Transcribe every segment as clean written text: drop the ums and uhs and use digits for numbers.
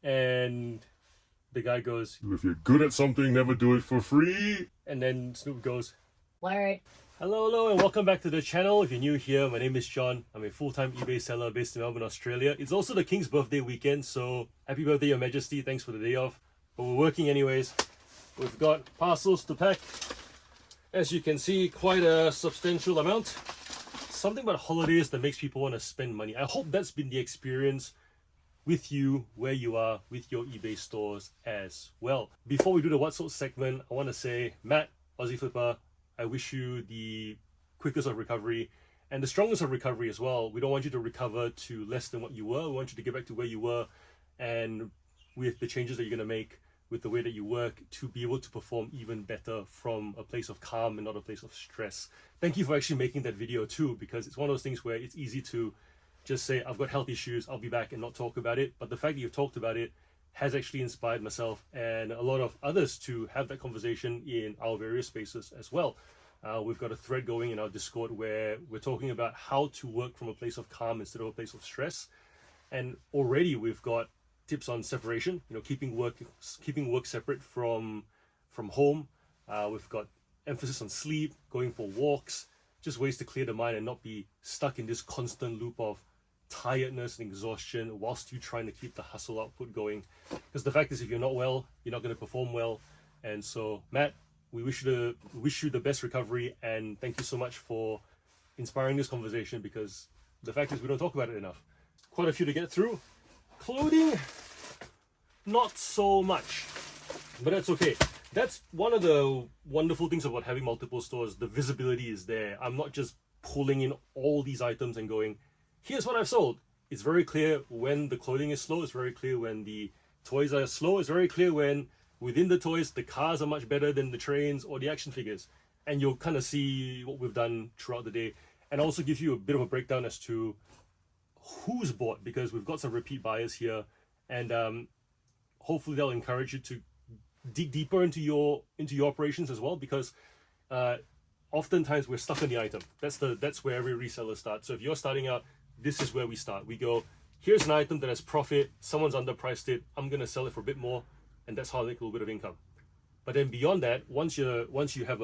And the guy goes, If you're good at something, never do it for free. and then Snoop goes, Word. hello, and welcome back to the channel. If you're new here, my name is John. I'm a full-time eBay seller based in Melbourne, Australia. It's also the King's birthday weekend, so happy birthday, Your Majesty. Thanks for the day off. But we're working anyways. We've got parcels to pack. As you can see, quite a substantial amount. Something about holidays that makes people want to spend money. I hope that's been the experience with you, where you are, with your eBay stores as well. Before we do the What Sold segment, I want to say, Matt, Aussie Flipper, I wish you the quickest of recovery and the strongest of recovery as well. We don't want you to recover to less than what you were. We want you to get back to where you were, and with the changes that you're going to make, with the way that you work, to be able to perform even better from a place of calm and not a place of stress. Thank you for actually making that video too, because it's one of those things where it's easy to just say, I've got health issues, I'll be back, and not talk about it. But the fact that you've talked about it has actually inspired myself and a lot of others to have that conversation in our various spaces as well. We've got a thread going in our Discord where we're talking about how to work from a place of calm instead of a place of stress. And already we've got tips on separation, keeping work separate from home. We've got emphasis on sleep, going for walks, just ways to clear the mind and not be stuck in this constant loop of tiredness and exhaustion whilst you're trying to keep the hustle output going. Because the fact is, if you're not well, you're not going to perform well. And so, Matt, we wish you the best recovery, and thank you so much for inspiring this conversation, because the fact is we don't talk about it enough. Quite a few to get through. Clothing, not so much, but that's okay. That's one of the wonderful things about having multiple stores. The visibility is there. I'm not just pulling in all these items and going, here's what I've sold. It's very clear when the clothing is slow. It's very clear when the toys are slow. It's very clear when within the toys, the cars are much better than the trains or the action figures. And you'll kind of see what we've done throughout the day, and also give you a bit of a breakdown as to who's bought, because we've got some repeat buyers here, and hopefully they'll encourage you to dig deeper into your operations as well, because oftentimes we're stuck on the item. That's where every reseller starts. So if you're starting out, this is where we start. We go, here's an item that has profit, someone's underpriced it, I'm gonna sell it for a bit more, and that's how I make a little bit of income. But then beyond that, once you have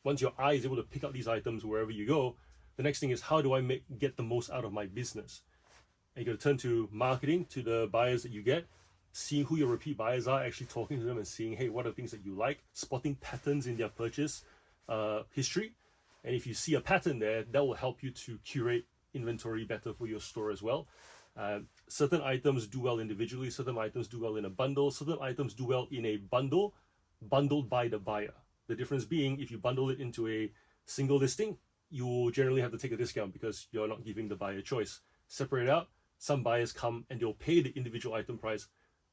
once your eye is able to pick up these items wherever you go, the next thing is, how do I get the most out of my business? And you got to turn to marketing, to the buyers that you get, seeing who your repeat buyers are, actually talking to them and seeing, hey, what are the things that you like, spotting patterns in their purchase history. And if you see a pattern there, that will help you to curate inventory better for your store as well. Certain items do well individually, certain items do well in a bundle, certain items do well in a bundle, bundled by the buyer. The difference being, if you bundle it into a single listing, you will generally have to take a discount because you're not giving the buyer choice. Separate out, some buyers come and they'll pay the individual item price,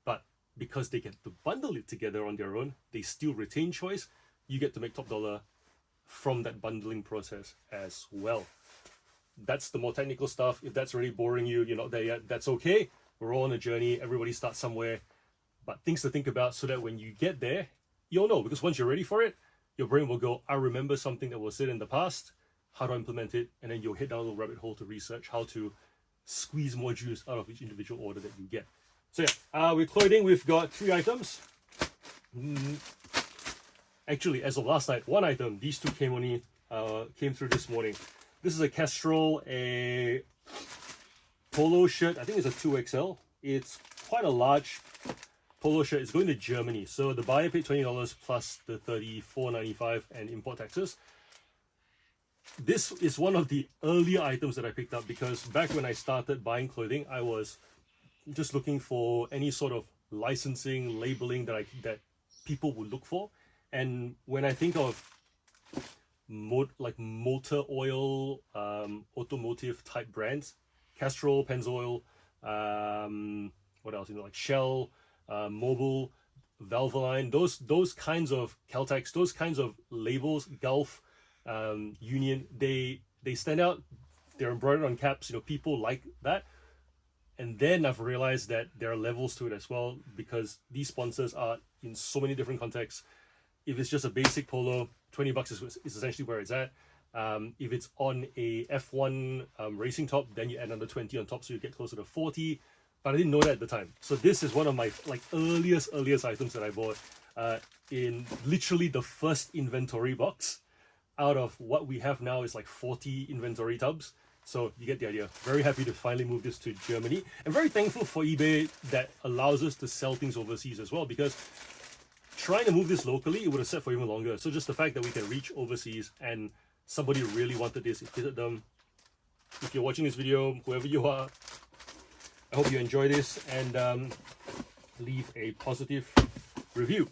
but because they get to bundle it together on their own, they still retain choice. You get to make top dollar from that bundling process as well. That's the more technical stuff. If that's really boring you, you're not there yet, that's okay. We're all on a journey. Everybody starts somewhere. But things to think about so that when you get there, you'll know. Because once you're ready for it, your brain will go, I remember something that was said in the past. How do I implement it? And then you'll hit down a little rabbit hole to research how to squeeze more juice out of each individual order that you get. So yeah, with clothing, we've got 3 items. Actually, as of last night, 1 item. These 2 came through this morning. This is a Kestrel, a polo shirt. I think it's a 2XL. It's quite a large polo shirt. It's going to Germany. So the buyer paid $20 plus the $34.95 and import taxes. This is one of the earlier items that I picked up, because back when I started buying clothing, I was just looking for any sort of licensing, labeling that people would look for. And when I think of motor oil, automotive type brands, Castrol, Pennzoil, what else? Like Shell, Mobil, Valvoline, those kinds of Caltex, those kinds of labels, Gulf, Union, they stand out. They're embroidered on caps. People like that. And then I've realized that there are levels to it as well, because these sponsors are in so many different contexts. If it's just a basic polo, $20 is essentially where it's at. If it's on a F1 racing top, then you add another 20 on top, so you get closer to 40. but I didn't know that at the time. So this is one of my like earliest items that I bought in literally the first inventory box out of what we have now is like 40 inventory tubs. So you get the idea. Very happy to finally move this to Germany. And very thankful for eBay that allows us to sell things overseas as well, because trying to move this locally, it would have set for even longer. So just the fact that we can reach overseas and somebody really wanted this, it fitted them. If you're watching this video, whoever you are, I hope you enjoy this and leave a positive review.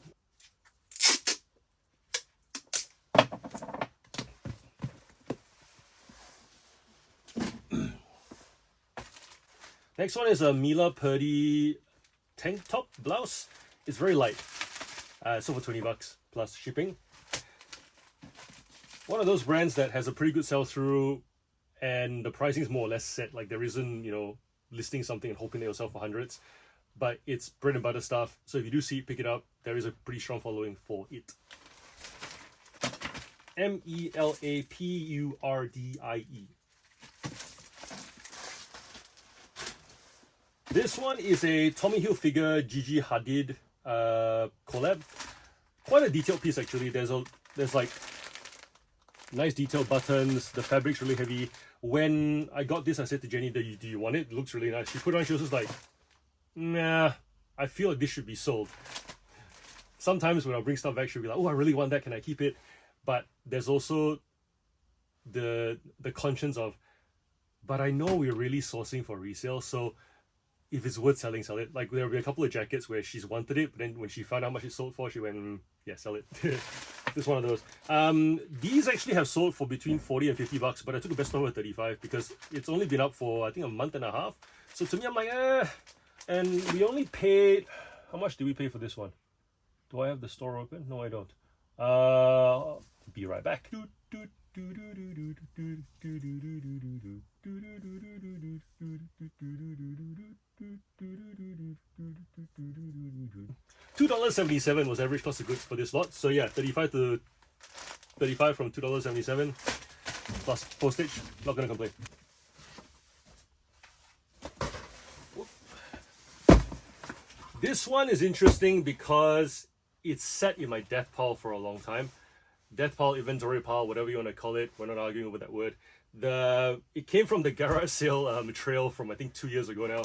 Next one is a Mila Purdy tank top blouse. It's very light. So for 20 bucks plus shipping. One of those brands that has a pretty good sell-through and the pricing is more or less set. Like there isn't, you know, listing something and hoping they'll sell for hundreds. But it's bread and butter stuff. So if you do see it, pick it up. There is a pretty strong following for it. M-E-L-A-P-U-R-D-I-E. This one is a Tommy Hilfiger Gigi Hadid collab. Quite a detailed piece actually. There's like nice detailed buttons. The fabric's really heavy. When I got this, I said to Jenny, do you want it? It looks really nice. She put it on, she was just like, nah, I feel like this should be sold. Sometimes when I bring stuff back, she'll be like, oh, I really want that, can I keep it? But there's also the conscience of, but I know we're really sourcing for resale, so if it's worth selling, sell it. Like there'll be a couple of jackets where she's wanted it, but then when she found out how much it sold for, she went, yeah, sell it. This one of those. These actually have sold for between 40 and 50 bucks, but I took the best offer at 35 because it's only been up for I think a month and a half. So to me, I'm like, and we only paid, how much did we pay for this one? Do I have the store open? No, I don't. Be right back. $2.77 was average cost of goods for this lot. So yeah, 35 from $2.77 plus postage. Not gonna complain. This one is interesting because it's set in my death pile for a long time. Death pile, inventory pile, whatever you want to call it. We're not arguing over that word. It came from the garage sale trail from I think 2 years ago now,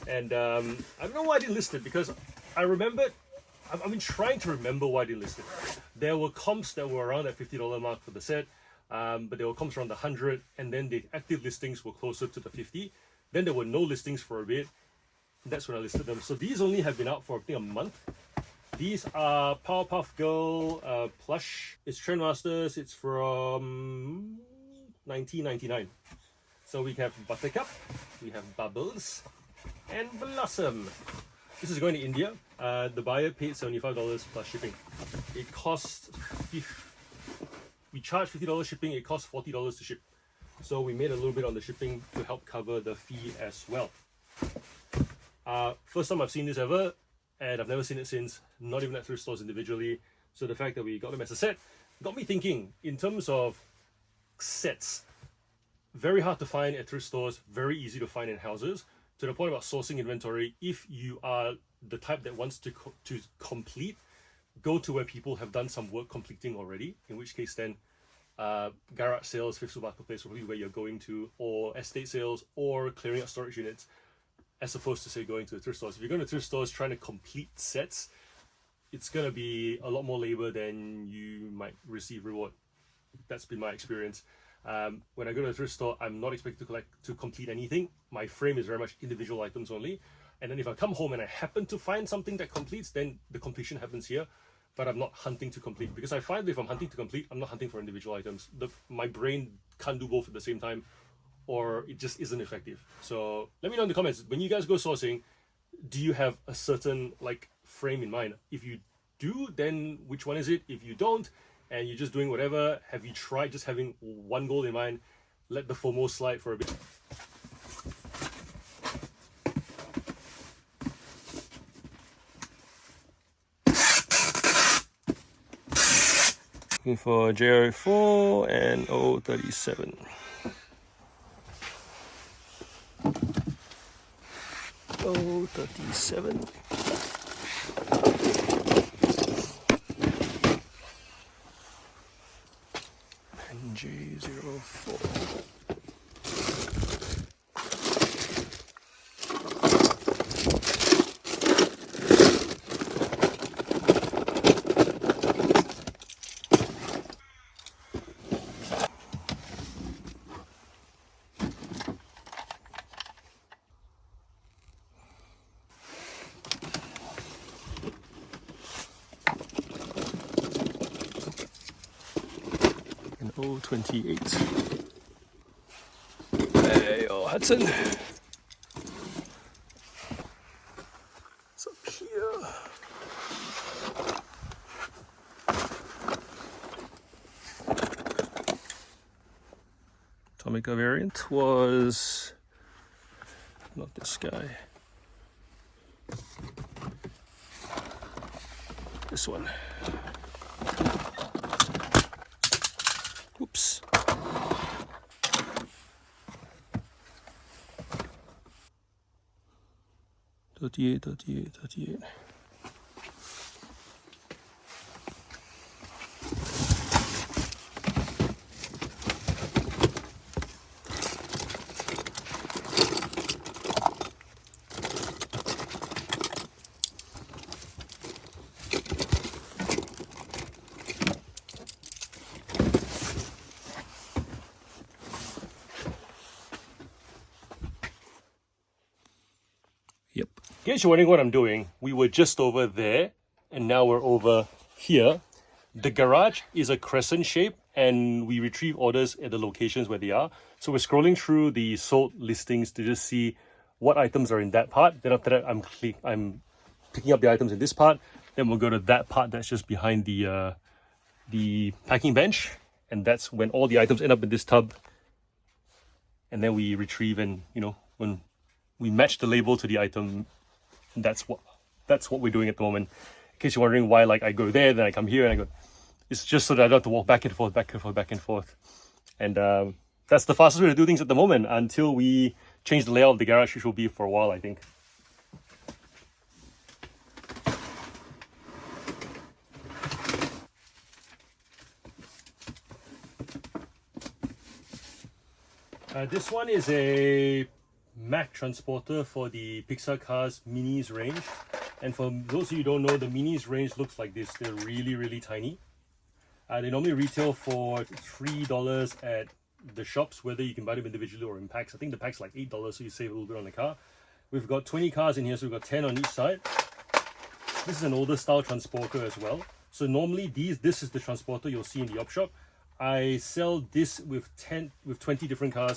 and I don't know why I didn't list it because I remembered. I've been trying to remember why I didn't list it. There were comps that were around that $50 mark for the set, but there were comps around the 100, and then the active listings were closer to the 50. Then there were no listings for a bit. That's when I listed them. So these only have been out for I think a month. These are Powerpuff Girl plush. It's Trendmasters. It's from 1999. So we have Buttercup, we have Bubbles, and Blossom. This is going to India. The buyer paid $75 plus shipping. It costs, we charge $50 shipping, it costs $40 to ship. So we made a little bit on the shipping to help cover the fee as well. First time I've seen this ever, and I've never seen it since, not even at thrift stores individually. So the fact that we got them as a set got me thinking in terms of sets. Very hard to find at thrift stores, very easy to find in houses. To the point about sourcing inventory, if you are the type that wants to complete, go to where people have done some work completing already, in which case then garage sales, thrift store marketplace, probably where you're going to, or estate sales, or clearing out storage units, as opposed to say going to the thrift stores. If you're going to thrift stores trying to complete sets, it's going to be a lot more labor than you might receive reward. That's been my experience. When I go to a thrift store, I'm not expected to complete anything. My frame is very much individual items only. And then if I come home and I happen to find something that completes, then the completion happens here. But I'm not hunting to complete, because I find that if I'm hunting to complete, I'm not hunting for individual items. My brain can't do both at the same time, or it just isn't effective. So let me know in the comments, when you guys go sourcing, do you have a certain frame in mind? If you do, then which one is it? If you don't, and you're just doing whatever, have you tried just having one goal in mind? Let the FOMO slide for a bit. Looking for JR4 and 037. 37. NJ04. And 028. Hey, oh, Hudson. It's up here. Atomica variant was not this guy. This one. Oops. $38. Yep. In case you're wondering what I'm doing, we were just over there and now we're over here. The garage is a crescent shape and we retrieve orders at the locations where they are. So we're scrolling through the sold listings to just see what items are in that part. Then after that, I'm picking up the items in this part. Then we'll go to that part that's just behind the packing bench. And that's when all the items end up in this tub. And then we retrieve and, when we match the label to the item, that's what we're doing at the moment. In case you're wondering why, I go there, then I come here and I go, it's just so that I don't have to walk back and forth. And that's the fastest way to do things at the moment until we change the layout of the garage, which will be for a while, I think. This one is a Mac transporter for the Pixar Cars Minis range. And for those of you who don't know, the Minis range looks like this. They're really, really tiny. They normally retail for $3 at the shops, whether you can buy them individually or in packs. I think the pack's like $8, so you save a little bit on the car. We've got 20 cars in here, so we've got 10 on each side. This is an older style transporter as well. So normally this is the transporter you'll see in the op shop. I sell this with 20 different cars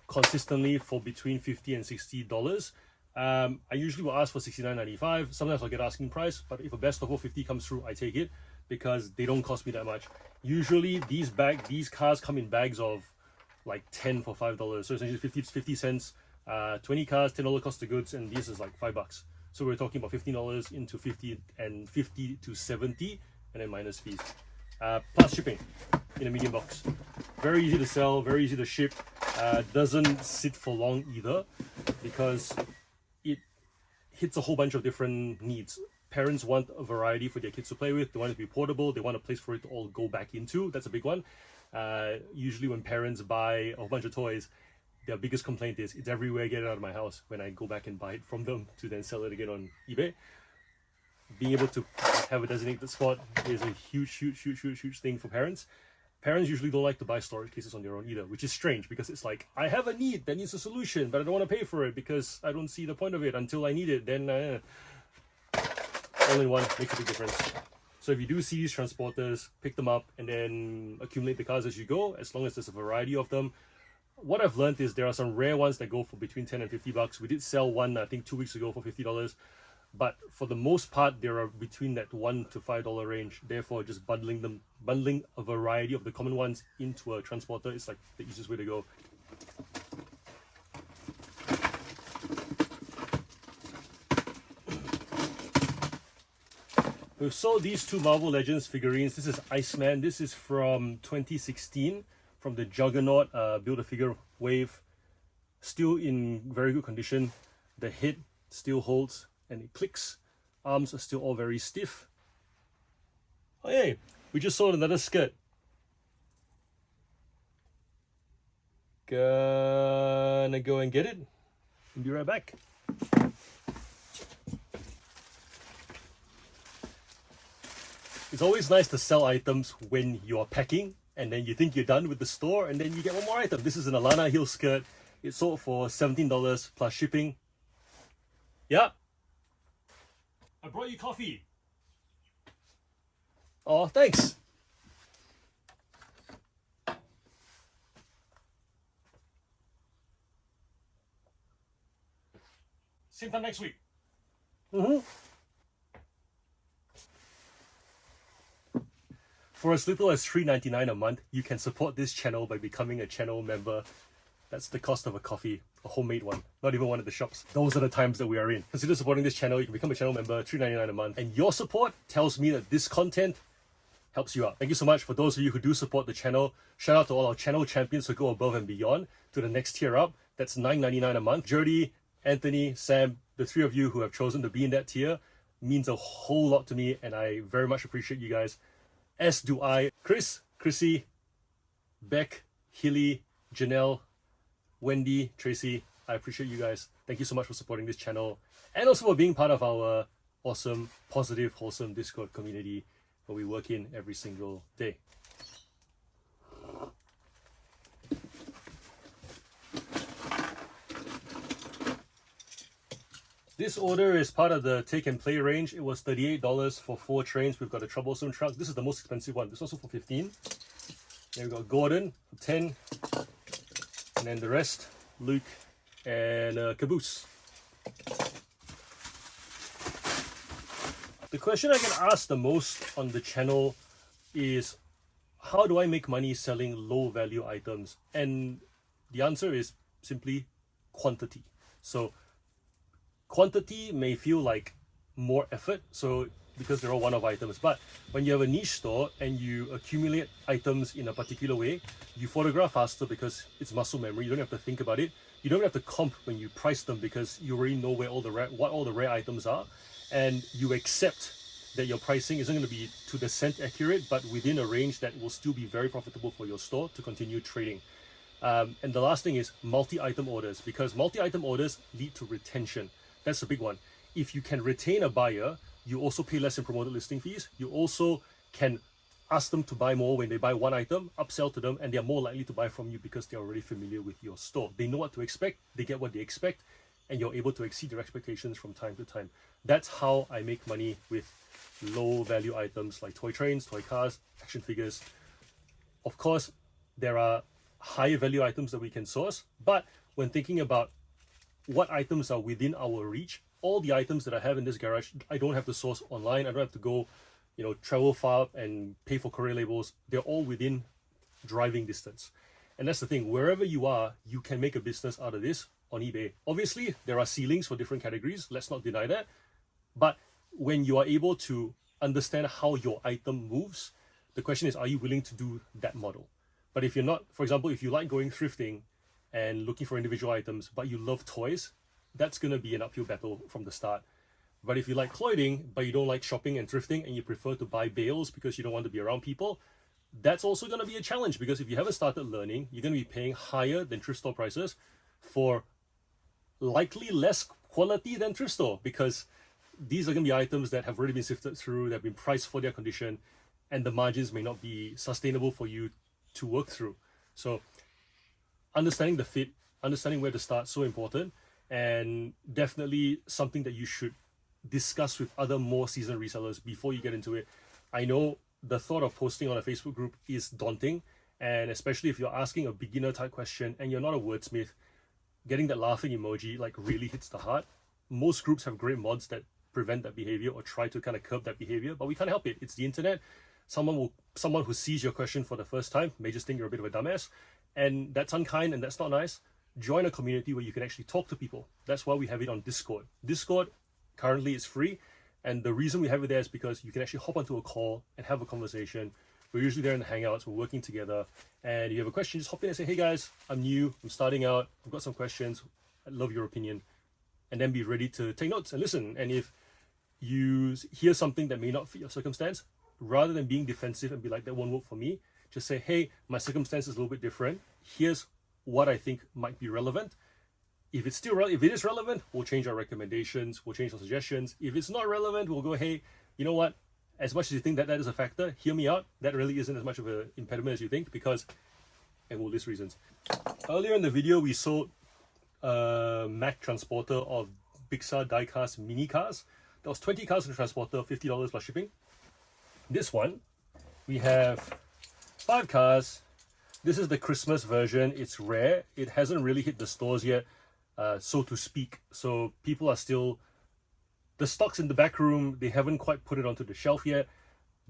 consistently for between $50 and $60. I usually will ask for $69.95. Sometimes I'll get asking price, but if a best of all 50 comes through, I take it because they don't cost me that much. Usually these cars come in bags of like 10 for $5. So essentially 50 cents, 20 cars, $10 cost of goods, and this is like $5. So we're talking about $15 into 50 and 50 to 70, and then minus fees. Plus shipping in a medium box. Very easy to sell, very easy to ship. Doesn't sit for long either because it hits a whole bunch of different needs. Parents want a variety for their kids to play with. They want it to be portable. They want a place for it to all go back into. That's a big one. Usually when parents buy a whole bunch of toys, their biggest complaint is, it's everywhere, get it out of my house, when I go back and buy it from them to then sell it again on eBay. Being able to have a designated spot is a huge thing for parents. Parents usually don't like to buy storage cases on their own either, which is strange because it's like, I have a need that needs a solution, but I don't want to pay for it because I don't see the point of it until I need it. Then all in one makes a big difference. So if you do see these transporters, pick them up and then accumulate the cars as you go, as long as there's a variety of them. What I've learned is there are some rare ones that go for between 10 and $50. We did sell one, I think 2 weeks ago for $50. But for the most part, they are between that $1 to $5 range. Therefore, just bundling a variety of the common ones into a transporter is like the easiest way to go. We've sold these two Marvel Legends figurines. This is Iceman. This is from 2016, from the Juggernaut Build-A-Figure wave. Still in very good condition. The head still holds and it clicks. Arms are still all very stiff. Oh hey, we just sold another skirt. Gonna go and get it and be right back. It's always nice to sell items when you're packing and then you think you're done with the store and then you get one more item. This is an Alana heel skirt. It sold for $17 plus shipping. Yeah. I brought you coffee. Oh, thanks. Same time next week. For as little as $3.99 a month, you can support this channel by becoming a channel member. That's the cost of a coffee, a homemade one, not even one at the shops. Those are the times that we are in. Consider supporting this channel. You can become a channel member, $3.99 a month. And your support tells me that this content helps you out. Thank you so much for those of you who do support the channel. Shout out to all our channel champions who go above and beyond to the next tier up. That's $9.99 a month. Jody, Anthony, Sam, the three of you who have chosen to be in that tier means a whole lot to me, and I very much appreciate you guys. As do I. Chris, Chrissy, Beck, Hilly, Janelle, Wendy, Tracy, I appreciate you guys. Thank you so much for supporting this channel and also for being part of our awesome, positive, wholesome Discord community where we work in every single day. This order is part of the Take and Play range. It was $38 for 4 trains. We've got a Troublesome truck. This is the most expensive one. This is also for $15. Then we've got Gordon for $10. And then the rest, Luke and Caboose. The question I get asked the most on the channel is, how do I make money selling low value items? And the answer is simply quantity. So quantity may feel like more effort, because they're all one-off items. But when you have a niche store and you accumulate items in a particular way, you photograph faster because it's muscle memory. You don't have to think about it. You don't have to comp when you price them because you already know where what all the rare items are, and you accept that your pricing isn't going to be to the cent accurate, but within a range that will still be very profitable for your store to continue trading. And the last thing is multi-item orders, because multi-item orders lead to retention. That's the big one. If you can retain a buyer, you also pay less in promoted listing fees. You also can ask them to buy more when they buy one item, upsell to them, and they're more likely to buy from you because they're already familiar with your store. They know what to expect, they get what they expect, and you're able to exceed their expectations from time to time. That's how I make money with low value items like toy trains, toy cars, action figures. Of course, there are higher value items that we can source, but when thinking about what items are within our reach, all the items that I have in this garage, I don't have to source online. I don't have to go, travel far and pay for courier labels. They're all within driving distance. And that's the thing. Wherever you are, you can make a business out of this on eBay. Obviously, there are ceilings for different categories. Let's not deny that. But when you are able to understand how your item moves, the question is, are you willing to do that model? But if you're not, for example, if you like going thrifting and looking for individual items, but you love toys, that's going to be an uphill battle from the start. But if you like clothing, but you don't like shopping and thrifting, and you prefer to buy bales because you don't want to be around people, that's also going to be a challenge, because if you haven't started learning, you're going to be paying higher than thrift store prices for likely less quality than thrift store, because these are going to be items that have already been sifted through, that have been priced for their condition, and the margins may not be sustainable for you to work through. So understanding the fit, understanding where to start, so important, and definitely something that you should discuss with other more seasoned resellers before you get into it. I know the thought of posting on a Facebook group is daunting, and especially if you're asking a beginner type question and you're not a wordsmith, getting that laughing emoji really hits the heart. Most groups have great mods that prevent that behavior or try to kind of curb that behavior, but we can't help it. It's the internet. Someone who sees your question for the first time may just think you're a bit of a dumbass, and that's unkind and that's not nice. Join a community where you can actually talk to people. That's why we have it on Discord. Discord currently is free, and the reason we have it there is because you can actually hop onto a call and have a conversation. We're usually there in the Hangouts, we're working together, and if you have a question, just hop in and say, hey guys, I'm new, I'm starting out, I've got some questions, I'd love your opinion. and then be ready to take notes and listen. And if you hear something that may not fit your circumstance, rather than being defensive and be like, that won't work for me, just say, hey, my circumstance is a little bit different. Here's what I think might be relevant. If it's still if it is relevant, we'll change our recommendations, we'll change our suggestions. If it's not relevant, we'll go, hey, you know what? As much as you think that that is a factor, hear me out. That really isn't as much of an impediment as you think, because, and we'll list reasons. Earlier in the video, we sold a Mack transporter of Bigsa diecast mini cars. There was 20 cars in the transporter, $50 plus shipping. This one, we have 5 cars. This is the Christmas version. It's rare. It hasn't really hit the stores yet, so to speak. So people are still, the stock's in the back room. They haven't quite put it onto the shelf yet.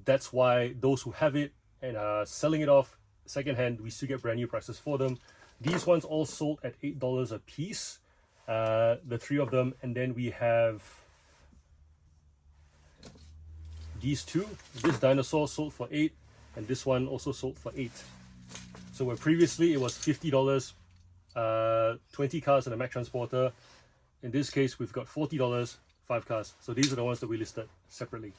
That's why those who have it and are selling it off secondhand, we still get brand new prices for them. These ones all sold at $8 a piece, the 3 of them. And then we have these 2. This dinosaur sold for $8, and this one also sold for $8. So where previously it was $50, 20 cars and a Mack transporter. In this case, we've got $40, 5 cars. So these are the ones that we listed separately.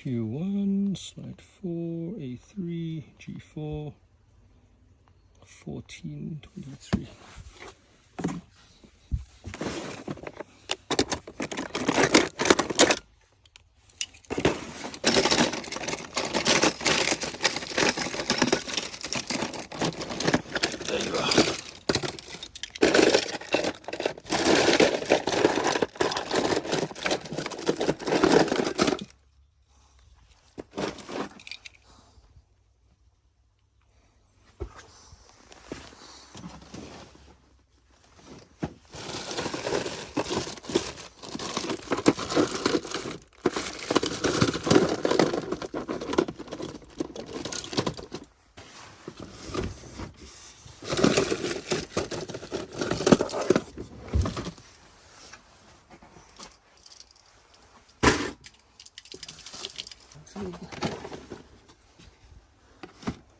Q1, slide 4, A3, G4, 1423.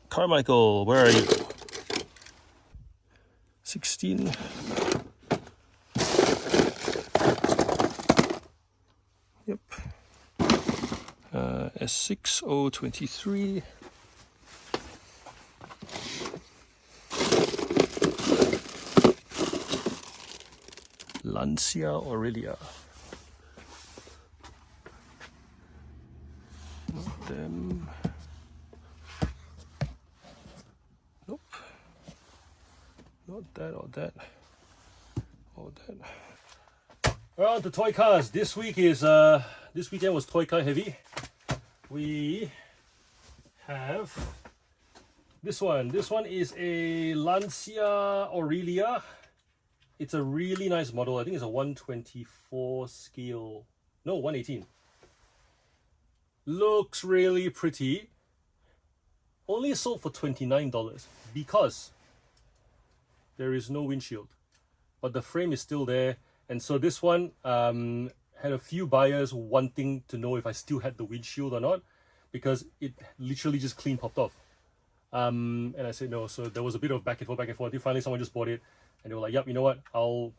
Carmichael, where are you? 16. Yep. S6023. Lancia Aurelia. Not them. Nope. Not that or that. Or that. Well, the toy cars. This weekend was toy car heavy. We have this one. This one is a Lancia Aurelia. It's a really nice model. I think it's a 124 scale. No, 118. Looks really pretty. Only sold for $29 because there is no windshield. But the frame is still there. And so this one had a few buyers wanting to know if I still had the windshield or not, because it literally just clean popped off. And I said no. So there was a bit of back and forth. Until finally someone just bought it. And they were like, yep, you know what? I'll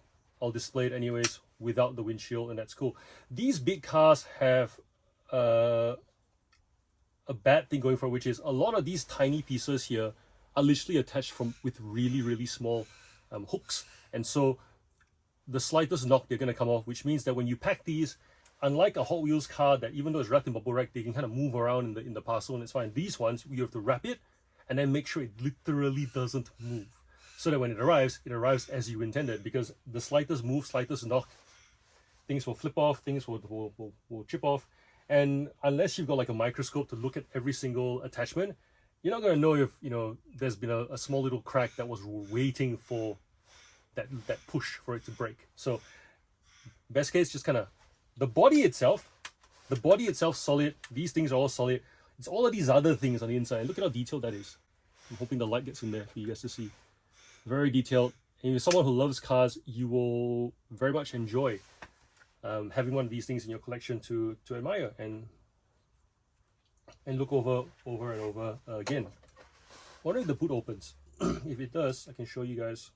display it anyways without the windshield, and that's cool. These big cars have a bad thing going for it, which is a lot of these tiny pieces here are literally attached with really, really small hooks. And so the slightest knock, they're going to come off, which means that when you pack these, unlike a Hot Wheels car that even though it's wrapped in bubble wrap, they can kind of move around in the parcel and it's fine. These ones, you have to wrap it and then make sure it literally doesn't move, so that when it arrives as you intended, because the slightest move, slightest knock, things will flip off, things will chip off. And unless you've got like a microscope to look at every single attachment, you're not going to know if, you know, there's been a small little crack that was waiting for that push for it to break. So best case, just kind of the body itself solid. These things are all solid. It's all of these other things on the inside. Look at how detailed that is. I'm hoping the light gets in there for you guys to see. Very detailed. And if you're someone who loves cars, you will very much enjoy having one of these things in your collection to admire. And and look over and over again. Wonder if the boot opens. If it does, I can show you guys.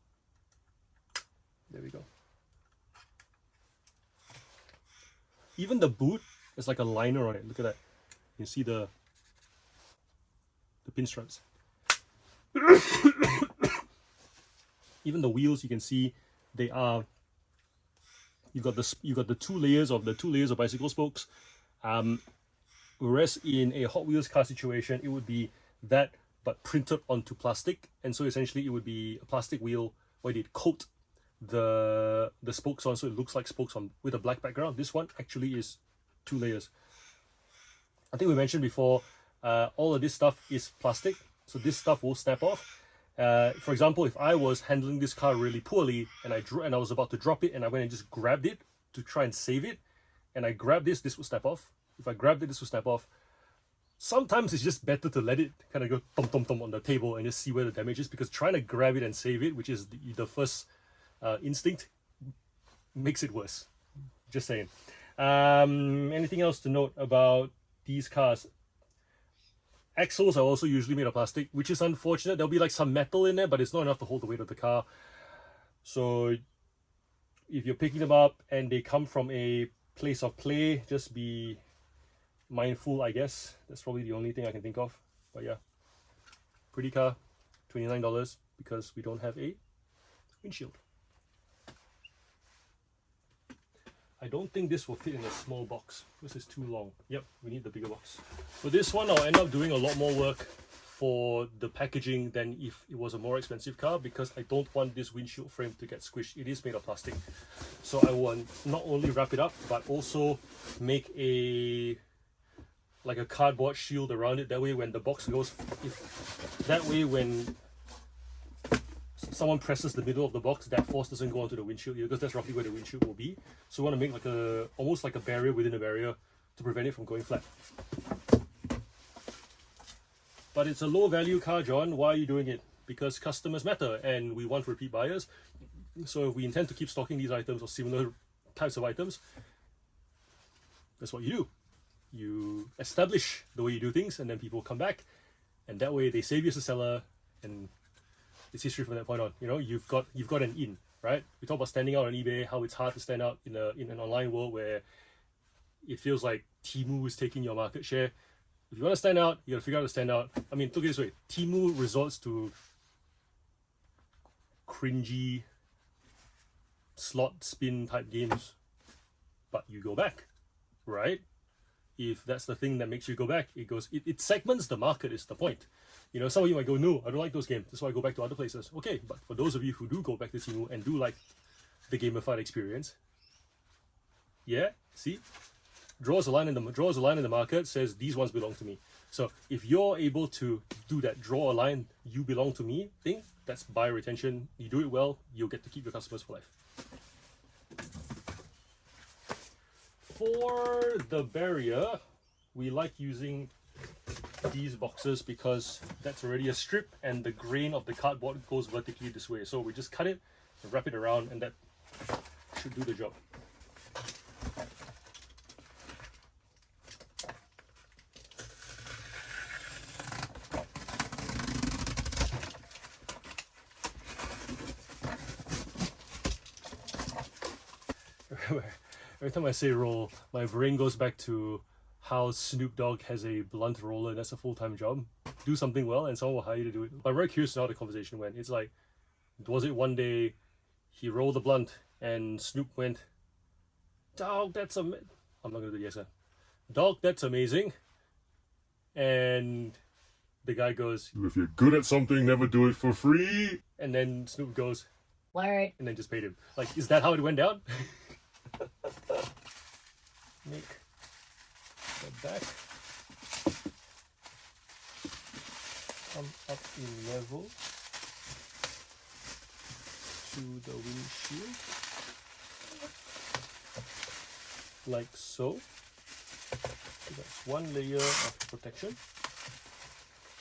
There we go. Even the boot is like a liner on it. Look at that. You can see the pinstripes. Even the wheels, you can see they are. You've got the two layers of bicycle spokes. Whereas in a Hot Wheels car situation, it would be that but printed onto plastic, and so essentially it would be a plastic wheel where they'd coat the spokes on, so it looks like spokes on with a black background. This one actually is two layers. I think we mentioned before, all of this stuff is plastic, so this stuff will snap off. For example, if I was handling this car really poorly and I was about to drop it and I went and just grabbed it to try and save it, and I grabbed this would snap off. If I grabbed it, this would snap off. Sometimes it's just better to let it kind of go thump on the table and just see where the damage is, because trying to grab it and save it, which is the first instinct, makes it worse. Just saying. Anything else to note about these cars? Axles are also usually made of plastic, which is unfortunate. There'll be like some metal in there, but it's not enough to hold the weight of the car. So if you're picking them up and they come from a place of play, just be mindful, I guess. That's probably the only thing I can think of. But yeah, pretty car, $29, because we don't have a windshield. I don't think this will fit in a small box. This is too long. Yep, we need the bigger box. For this one, I'll end up doing a lot more work for the packaging than if it was a more expensive car, because I don't want this windshield frame to get squished. It is made of plastic. So I want not only wrap it up, but also make like a cardboard shield around it. That way when the box goes, when someone presses the middle of the box, that force doesn't go onto the windshield, because that's roughly where the windshield will be. So we want to make almost like a barrier within a barrier to prevent it from going flat. But it's a low value car, John. Why are you doing it? Because customers matter and we want repeat buyers. So if we intend to keep stocking these items or similar types of items, that's what you do. You establish the way you do things, and then people come back, and that way they save you as a seller, and it's history from that point on. You know, you've got an in, right? We talk about standing out on eBay, how it's hard to stand out in an online world where it feels like Temu is taking your market share. If you want to stand out, you got to figure out how to stand out. I mean, look at it this way: Temu resorts to cringy slot spin type games, but you go back, right? If that's the thing that makes you go back, it segments the market, is the point. You know, some of you might go, no, I don't like those games, that's why I go back to other places. Okay, but for those of you who do go back to Temu and do like the gamified experience, yeah, see? Draws a line in the market, says these ones belong to me. So if you're able to do that, draw a line, you belong to me thing, that's buyer retention. You do it well, you'll get to keep your customers for life. For the barrier, we like using these boxes because that's already a strip and the grain of the cardboard goes vertically this way. So we just cut it and wrap it around, and that should do the job. Every time I say roll, my brain goes back to how Snoop Dogg has a blunt roller, and that's a full-time job. Do something well and someone will hire you to do it. But I'm very curious to how the conversation went. It's like, was it one day he rolled the blunt and Snoop went, "Dog, that's I'm not gonna do the yes sir. Dog, that's amazing." And the guy goes, If you're good at something, never do it for free. and then Snoop goes, Word. and then just paid him. Like, is that how it went down? Make the back come up in level to the windshield, like so. So that's one layer of protection.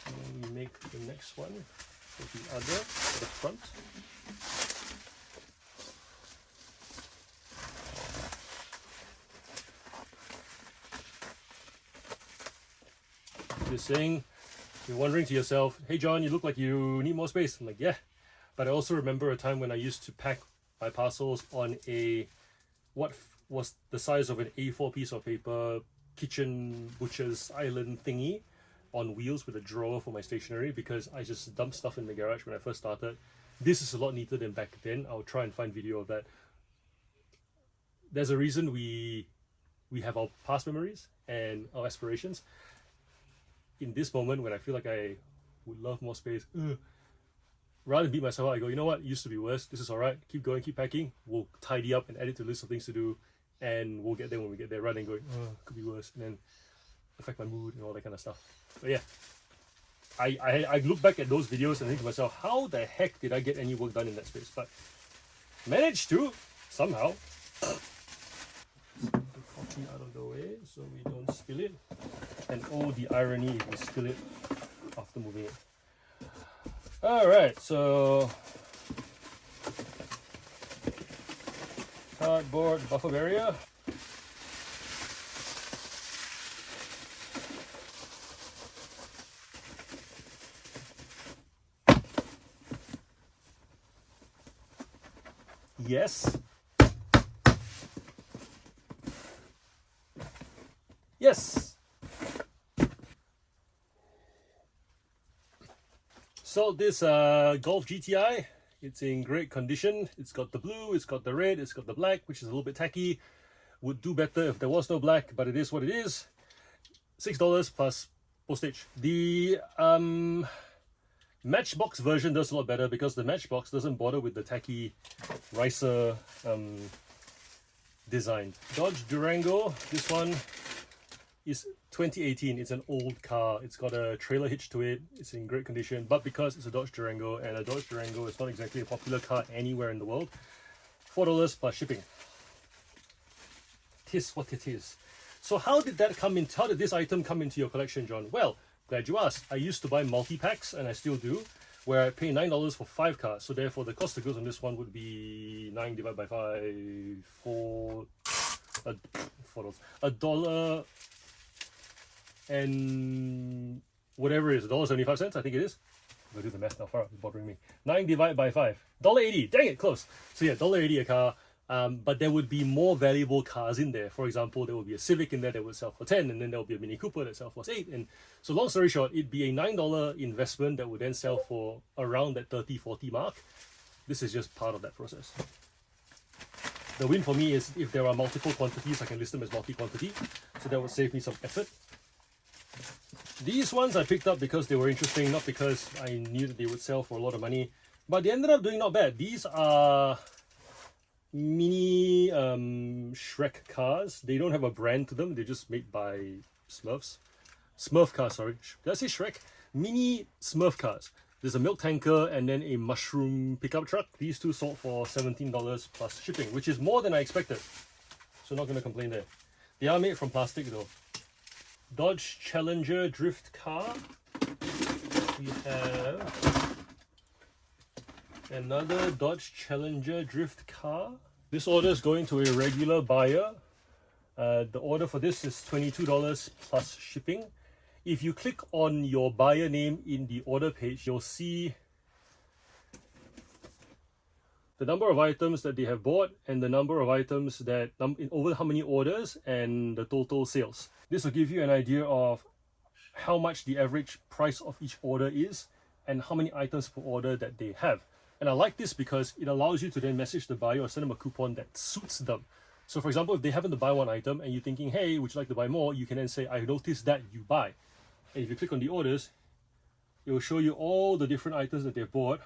And then we make the next one for the other, for the front. you're saying, you're wondering to yourself, hey John, you look like you need more space. I'm like, yeah. But I also remember a time when I used to pack my parcels on what was the size of an A4 piece of paper kitchen butcher's island thingy on wheels with a drawer for my stationery, because I just dumped stuff in the garage when I first started. This is a lot neater than back then. I'll try and find video of that. There's a reason we have our past memories and our aspirations. In this moment, when I feel like I would love more space, rather than beat myself up, I go, you know what, it used to be worse. This is all right. Keep going, keep packing. We'll tidy up and add it to a list of things to do, and we'll get there when we get there, rather than going, could be worse, and then affect my mood and all that kind of stuff. But yeah, I look back at those videos and think to myself, how the heck did I get any work done in that space? But managed to, somehow. Put the coffee out of the way so we don't spill it. And oh, the irony if we spill it after moving it. Alright, so cardboard buffer barrier. Yes. Yes. So this Golf GTI, it's in great condition. It's got the blue, it's got the red, it's got the black, which is a little bit tacky. Would do better if there was no black, but it is what it is. $6 plus postage. The Matchbox version does a lot better because the Matchbox doesn't bother with the tacky ricer design. Dodge Durango, this one is 2018. It's an old car. It's got a trailer hitch to it. It's in great condition, but because it's a Dodge Durango, and a Dodge Durango is not exactly a popular car anywhere in the world, $4 plus shipping. Tis what it is. So how did this item come into your collection, John? Well, glad you asked. I used to buy multi-packs, and I still do, where I pay $9 for 5 cars. So therefore, the cost of goods on this one would be 9 divided by 5, $4 and whatever it is, $1.75, I think it is. I'll do the math now, far out, it's bothering me. 9 divided by 5, $1.80, dang it, close. So yeah, $1.80 a car, but there would be more valuable cars in there. For example, there would be a Civic in there that would sell for 10, and then there would be a Mini Cooper that sells for 8. And so long story short, it'd be a $9 investment that would then sell for around that 30, 40 mark. This is just part of that process. The win for me is if there are multiple quantities, I can list them as multi-quantity, so that would save me some effort. These ones I picked up because they were interesting, not because I knew that they would sell for a lot of money, but they ended up doing not bad. These are mini Shrek cars. They don't have a brand to them, they're just made by Smurfs. Smurf cars, sorry. Did I say Shrek? Mini Smurf cars. There's a milk tanker and then a mushroom pickup truck. These two sold for $17 plus shipping, which is more than I expected. So not going to complain there. They are made from plastic though. Dodge Challenger drift car. We have another Dodge Challenger drift car. This order is going to a regular buyer. The order for this is $22 plus shipping. If you click on your buyer name in the order page, you'll see the number of items that they have bought and the number of items that over how many orders and the total sales. This will give you an idea of how much the average price of each order is and how many items per order that they have. And I like this because it allows you to then message the buyer or send them a coupon that suits them. So for example, if they happen to buy one item and you're thinking, hey, would you like to buy more? You can then say, I noticed that you buy. And if you click on the orders, it will show you all the different items that they've bought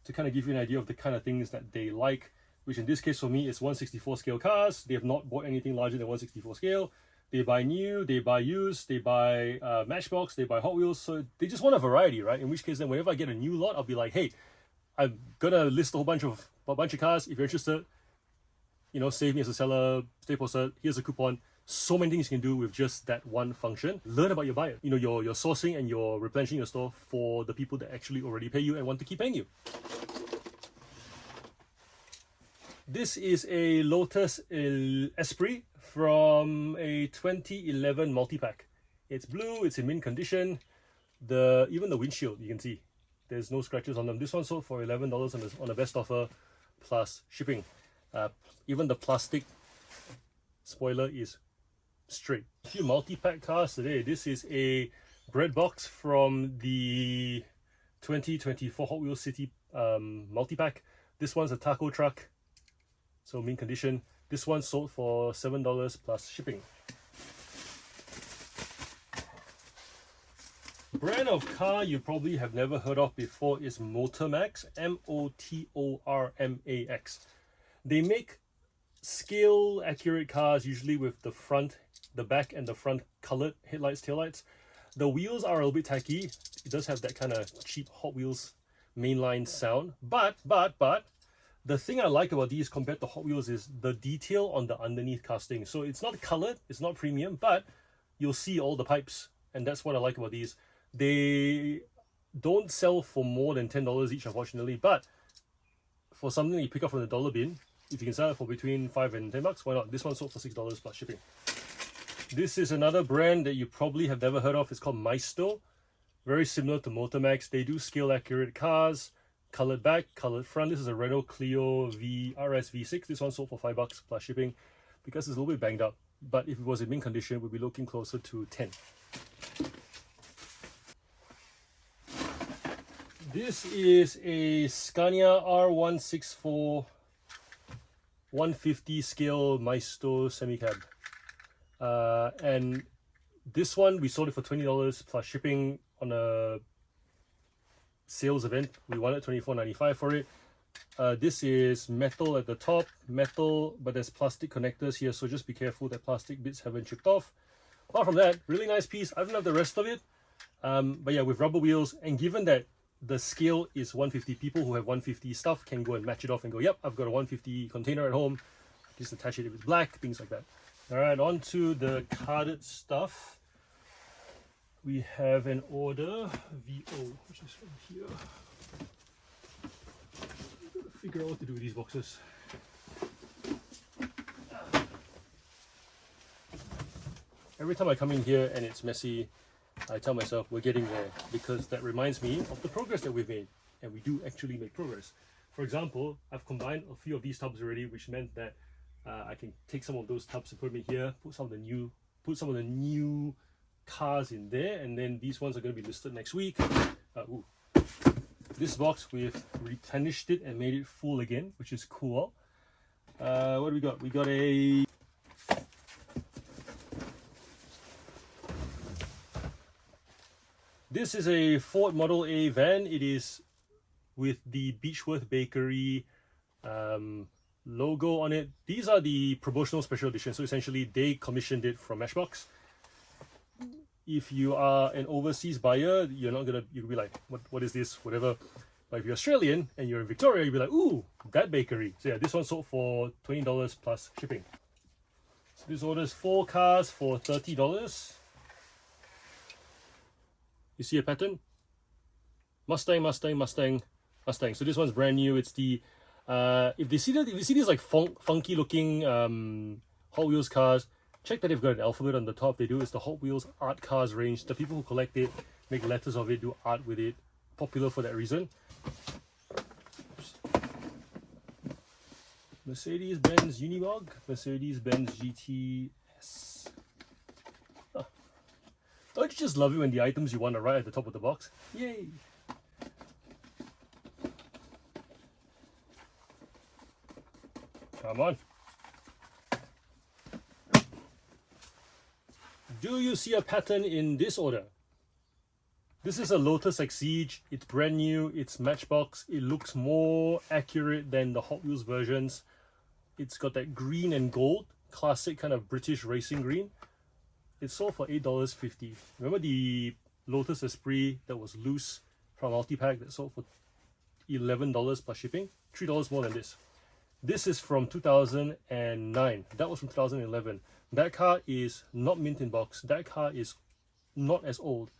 to kind of give you an idea of the kind of things that they like, which in this case for me is 1/64 scale cars. They have not bought anything larger than 1/64 scale. They buy new, they buy used, they buy Matchbox, they buy Hot Wheels. So they just want a variety, right? In which case then whenever I get a new lot, I'll be like, hey, I'm gonna list a bunch of cars. If you're interested, you know, save me as a seller, stay posted, here's a coupon. So many things you can do with just that one function. Learn about your buyer. You know, you're sourcing and you're replenishing your store for the people that actually already pay you and want to keep paying you. This is a Lotus Esprit from a 2011 multi-pack It's blue, it's in mint condition. Even the windshield, you can see there's no scratches on them. This one sold for $11 on the best offer plus shipping. Even the plastic spoiler is straight. A few multi-pack cars today. This is a bread box from the 2024 Hot Wheels City multi-pack. This one's a taco truck, so mint condition. This one sold for $7 plus shipping. Brand of car you probably have never heard of before is Motormax, Motormax. They make scale accurate cars, usually with the back and the front colored headlights, taillights. The wheels are a little bit tacky. It does have that kind of cheap Hot Wheels mainline sound. But the thing I like about these compared to Hot Wheels is the detail on the underneath casting. So it's not colored, it's not premium, but you'll see all the pipes, and that's what I like about these. They don't sell for more than $10 each, unfortunately, but for something that you pick up from the dollar bin, if you can sell it for between $5 and $10, why not? This one sold for $6 plus shipping. This is another brand that you probably have never heard of. It's called Maisto. Very similar to Motormax. They do scale accurate cars, colored back, colored front. This is a Renault Clio RS V6. This one sold for $5 plus shipping because it's a little bit banged up. But if it was in mint condition, we'd be looking closer to 10. This is a Scania R164 150 scale Maisto semi-cab. And this one, we sold it for $20 plus shipping on a sales event. We wanted $24.95 for it. This is metal at the top, metal, but there's plastic connectors here, so just be careful that plastic bits haven't chipped off. Apart from that, really nice piece. I don't have the rest of it. But yeah, with rubber wheels, and given that the scale is 150, people who have 150 stuff can go and match it off and go, yep, I've got a 150 container at home. Just attach it if it's black, things like that. All right, on to the carded stuff. We have an order, VO, which is from here. I've got to figure out what to do with these boxes. Every time I come in here and it's messy, I tell myself we're getting there, because that reminds me of the progress that we've made, and we do actually make progress. For example, I've combined a few of these tubs already, which meant that I can take some of those tubs and put them in here, put some of the new cars in there, and then these ones are going to be listed next week. This box, we've replenished it and made it full again, which is cool. What do we got? We got a This is a Ford Model A van. It is with the Beechworth Bakery logo on it. These are the promotional special edition, so essentially they commissioned it from Matchbox. If you are an overseas buyer, you'll be like, what is this, whatever. But if you're Australian and you're in Victoria, you'll be like, ooh, that bakery. So yeah, this one sold for $20 plus shipping. So this orders 4 cars for $30. You see a pattern? Mustang. So this one's brand new. It's the if you see these like funky looking Hot Wheels cars, check that they've got an alphabet on the top. They do. It's the Hot Wheels Art Cars range. The people who collect it make letters of it, do art with it. Popular for that reason. Mercedes-Benz Unimog, Mercedes-Benz GTS. Oh. Don't you just love it when the items you want are right at the top of the box? Yay! Come on. Do you see a pattern in this order? This is a Lotus Exige. It's brand new. It's Matchbox. It looks more accurate than the Hot Wheels versions. It's got that green and gold, classic kind of British racing green. It's sold for $8.50. Remember the Lotus Esprit that was loose from multi-pack that sold for $11 plus shipping? $3 more than this. This is from 2009. That was from 2011. That car is not mint in box. That car is not as old,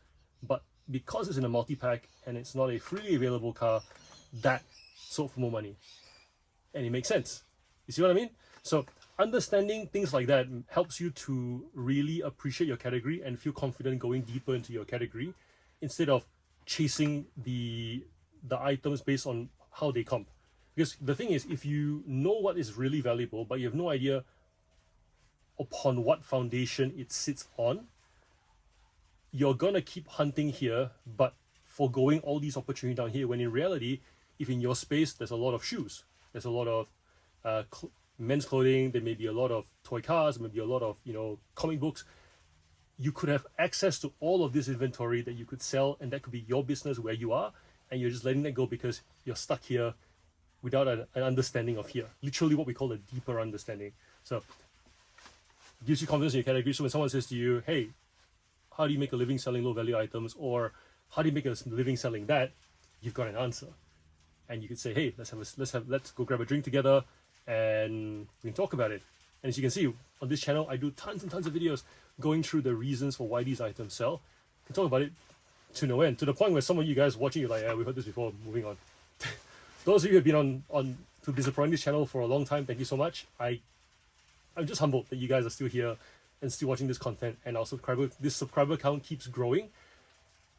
but because it's in a multi-pack and it's not a freely available car, that sold for more money. And it makes sense. You see what I mean? So understanding things like that helps you to really appreciate your category and feel confident going deeper into your category instead of chasing the items based on how they comp. Because the thing is, if you know what is really valuable but you have no idea upon what foundation it sits on, you're gonna keep hunting here but foregoing all these opportunities down here, when in reality, if in your space there's a lot of shoes, there's a lot of men's clothing, there may be a lot of toy cars, maybe a lot of comic books, you could have access to all of this inventory that you could sell, and that could be your business where you are, and you're just letting that go because you're stuck here without an understanding of here. Literally what we call a deeper understanding. So it gives you confidence in your category. So when someone says to you, hey, how do you make a living selling low value items, or how do you make a living selling that, you've got an answer. And you could say, hey, let's go grab a drink together and we can talk about it. And as you can see on this channel, I do tons and tons of videos going through the reasons for why these items sell. I can talk about it to no end, to the point where some of you guys watching, you're like, yeah, we've heard this before, moving on. Those of you who have been who've been supporting this channel for a long time, thank you so much. I'm just humbled that you guys are still here and still watching this content, and our subscriber count keeps growing.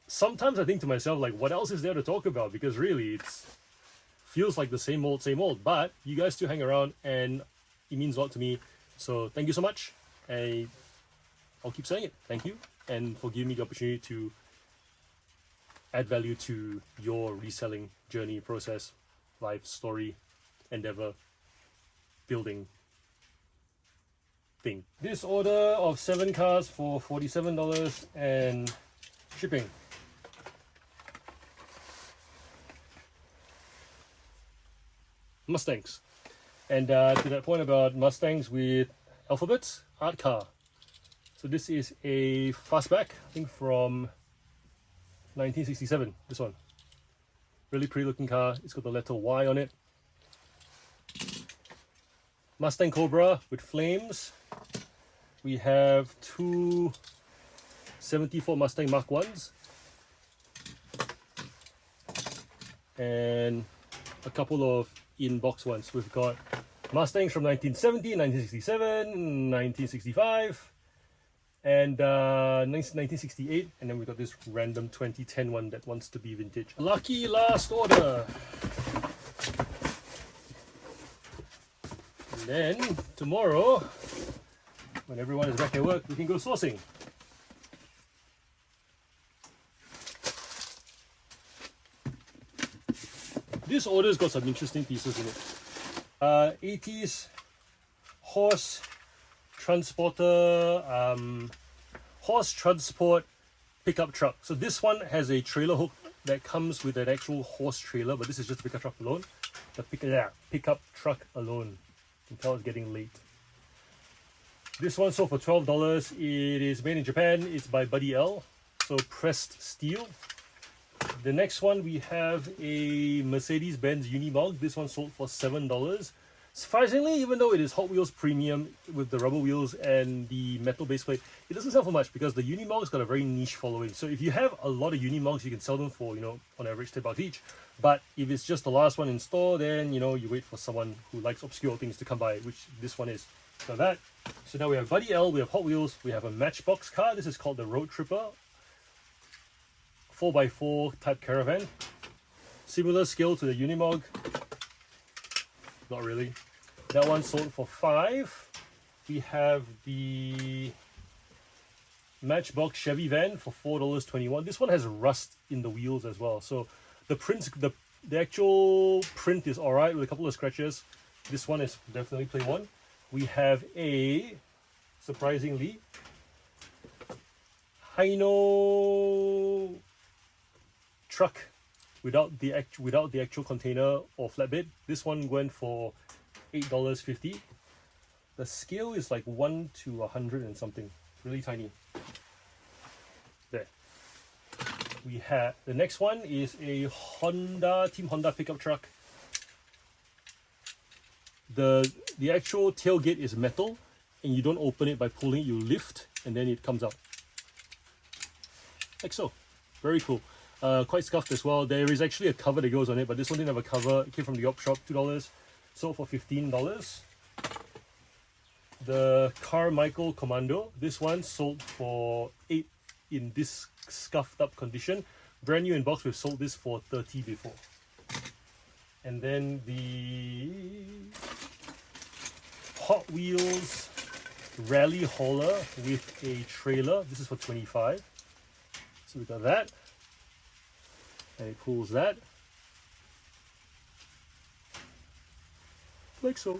Sometimes I think to myself, like, what else is there to talk about? Because really, it's feels like the same old, but you guys still hang around and it means a lot to me. So thank you so much. I'll keep saying it. Thank you. And for giving me the opportunity to add value to your reselling journey, process, life, story, endeavor, building thing. This order of 7 cars for $47 and shipping. Mustangs. And to that point about Mustangs with alphabets, art car. So this is a fastback, I think from 1967, this one. Really pretty looking car. It's got the letter Y on it. Mustang Cobra with flames. We have two 74 Mustang Mark 1s. And a couple of in-box ones. We've got Mustangs from 1970, 1967, 1965, and 1968, and then we got this random 2010 one that wants to be vintage. Lucky last order. And then tomorrow, when everyone is back at work, we can go sourcing. This order's got some interesting pieces in it. 80s horse transporter, horse transport pickup truck. So this one has a trailer hook that comes with an actual horse trailer, but this is just the pickup truck alone. The pickup truck alone. You can tell it's getting late. This one sold for $12. It is made in Japan. It's by Buddy L. So pressed steel. The next one, we have a Mercedes-Benz Unimog. This one sold for $7. Surprisingly, even though it is Hot Wheels premium with the rubber wheels and the metal base plate, it doesn't sell for much because the Unimog's got a very niche following. So if you have a lot of Unimogs, you can sell them for, on average $10 each. But if it's just the last one in store, then, you wait for someone who likes obscure things to come by, which this one is. So now we have Buddy L, we have Hot Wheels, we have a Matchbox car. This is called the Road Tripper. 4x4 type caravan. Similar scale to the Unimog. Not really. That one sold for $5. We have the Matchbox Chevy van for $4.21. This one has rust in the wheels as well. So the print, the actual print is alright with a couple of scratches. This one is definitely play one. We have a, surprisingly, Hino truck without the actual container or flatbed. This one went for $8.50. The scale is like 1 to 100 and something, really tiny. There. We have the next one is a Team Honda pickup truck. The actual tailgate is metal, and you don't open it by pulling. You lift, and then it comes out like so. Very cool. Quite scuffed as well. There is actually a cover that goes on it, but this one didn't have a cover. It came from the op shop, $2. Sold for $15. The Carmichael Commando. This one sold for 8 in this scuffed up condition. Brand new in box, we've sold this for 30 before. And then the Hot Wheels Rally Hauler with a trailer. This is for 25. So we got that. And it pulls that. Like so.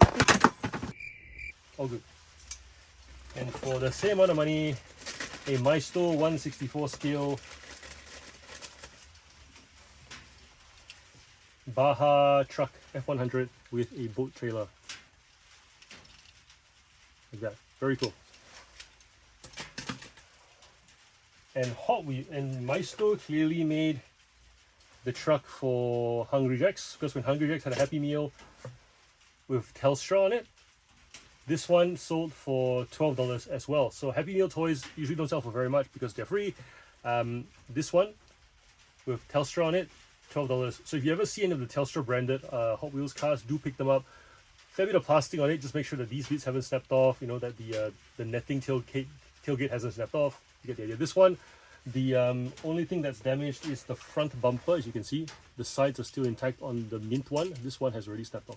All good. And for the same amount of money, a Maisto 164 scale Baja truck F100 with a boat trailer. Like that. Very cool. And Maisto clearly made the truck for Hungry Jacks, because when Hungry Jacks had a Happy Meal with Telstra on it, this one sold for $12 as well. So Happy Meal toys usually don't sell for very much because they're free. This one with Telstra on it, $12. So if you ever see any of the Telstra branded Hot Wheels cars, do pick them up. Fair bit of plastic on it, just make sure that these bits haven't snapped off, you know, that the netting tailgate hasn't snapped off. You get the idea. This one, the only thing that's damaged is the front bumper. As you can see, the sides are still intact on the mint one. This one has already snapped off.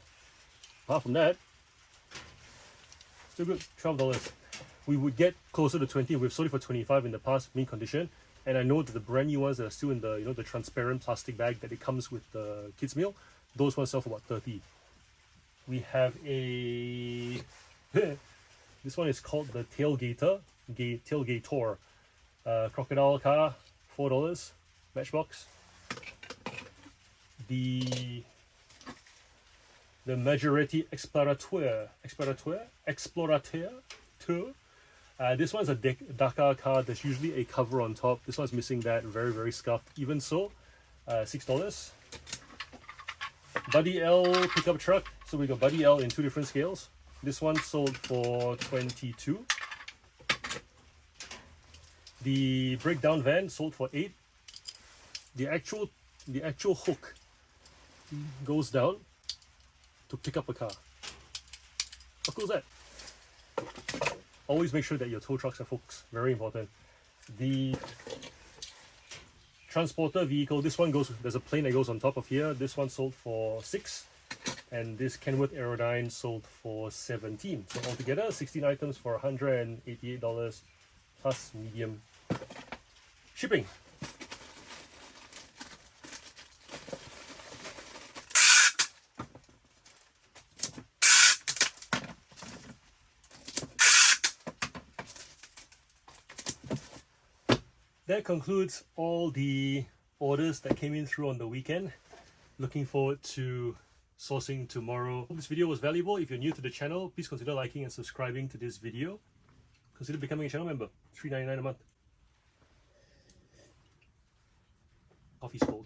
Apart from that, still good. $12. We would get closer to 20. We've sold it for 25 in the past, mint condition. And I know that the brand new ones that are still in the, you know, the transparent plastic bag that it comes with the kids meal, those ones sell for about 30. We have a this one is called the Tailgator, Tailgator, crocodile car, $4, Matchbox. The Majority Explorateur. This one's a Dakar car. There's usually a cover on top. This one's missing that. Very, very scuffed. Even so, $6. Buddy L pickup truck. So we got Buddy L in 2 different scales. This one sold for 22. The breakdown van sold for 8. The actual hook goes down to pick up a car. How cool is that? Always make sure that your tow trucks have hooks. Very important. The transporter vehicle, this one goes, there's a plane that goes on top of here. This one sold for 6. And this Kenworth Aerodyne sold for 17. So altogether, 16 items for $188 plus medium shipping. That concludes all the orders that came in through on the weekend. Looking forward to sourcing tomorrow. Hope this video was valuable. If you're new to the channel, please consider liking and subscribing to this video. Consider becoming a channel member. $3.99 a month. Coffee's cold.